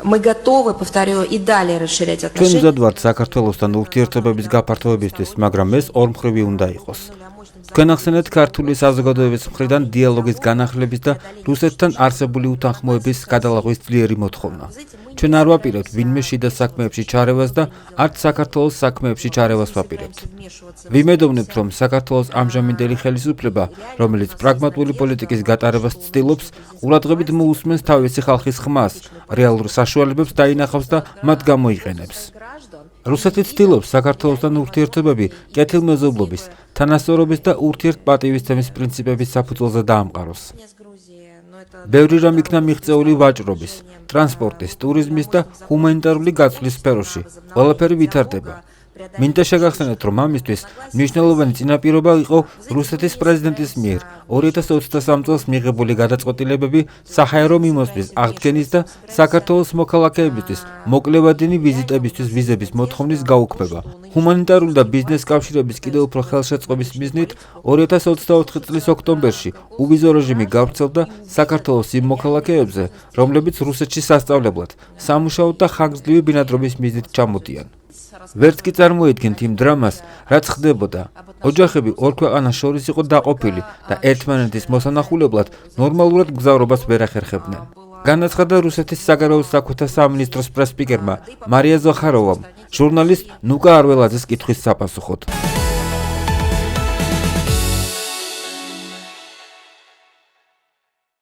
Мы готовы, повторю, и далее расширять отношения. ჩვენ მზად ვართ საქართველოსთან ურთიერთობების გაფართოებისთვის, მაგრამ ეს ორმხრივი უნდა იყოს. თქვენ ახსენეთ ქართული საზოგადოების მხრიდან დიალოგის განახლების და რუსეთთან არსებული უთანხმოების გადალაღვის ძლიერი მოთხოვნა. ჩვენ არ ვაპირებთ ვინმე შიდა საქმეებში ჩარევას და არც საქართველოს საქმეებში ჩარევას ვაპირებთ. ვიმედოვნებთ, რომ საქართველოს ამჟამინდელი ხელისუფლება, რომელიც პრაგმატული პოლიტიკის გატარებას ცდილობს, ყურადღებით მოусმენს თავისი ხალხის ხმას, რეალურ საშუალებებს დაინახავს და მათ გამოიყენებს. რუსეთი ცდილობს საქართველოსთან ურთიერთობები კეთილმეზობლობის, თანასწორობის და ურთიერთპატივისცემის პრინციპების საფუძველზე დაამყაროს. ბევრი რამ იქნა მიღწეული ვაჭრობის, ტრანსპორტის, ტურიზმის და ჰუმანიტარული გაცვლის სფეროში. ყველაფერი ვითარდება. მინდა შეგახსენოთ, რომ ამისთვის მნიშვნელოვანი წინაპირობა იყო რუსეთის პრეზიდენტის მიერ 2023 წელს მიღებული გადაწყვეტილებები საჰაერო მიმოსვლის აღდგენის და საქართველოს მოქალაქეებისთვის მოკლევადიანი ვიზიტებისთვის ვიზების მოთხოვნის გაუქმება. ჰუმანიტარული და ბიზნეს კავშირების კიდევ უფრო ხელშეწყობის მიზნით 2024 წლის ოქტომბერში უვიზო რეჟიმი გავრცელდა საქართველოს იმ მოქალაქეებზე, რომლებიც რუსეთში სასწავლებლად, სამუშაოდ და ხანგრძლივი ბინადრობის მიზნით ჩამოდიან. ვერც კი წარმოედგენთ იმ დრამას, რაც ხდებოდა. ოჯახები ორ ქვეყანას შორის იყო დაყოფილი და ერთმანეთის მოსანახულებლად ნორმალურად მგზავრობას ვერ ახერხებდნენ. განაცხადა რუსეთის საგარეო საქმეთა სამინისტროს პრესსპიკერმა მარია ზოხაროვამ, ჟურნალისტ ნუკა არველაძის კითხვის საპასუხოდ.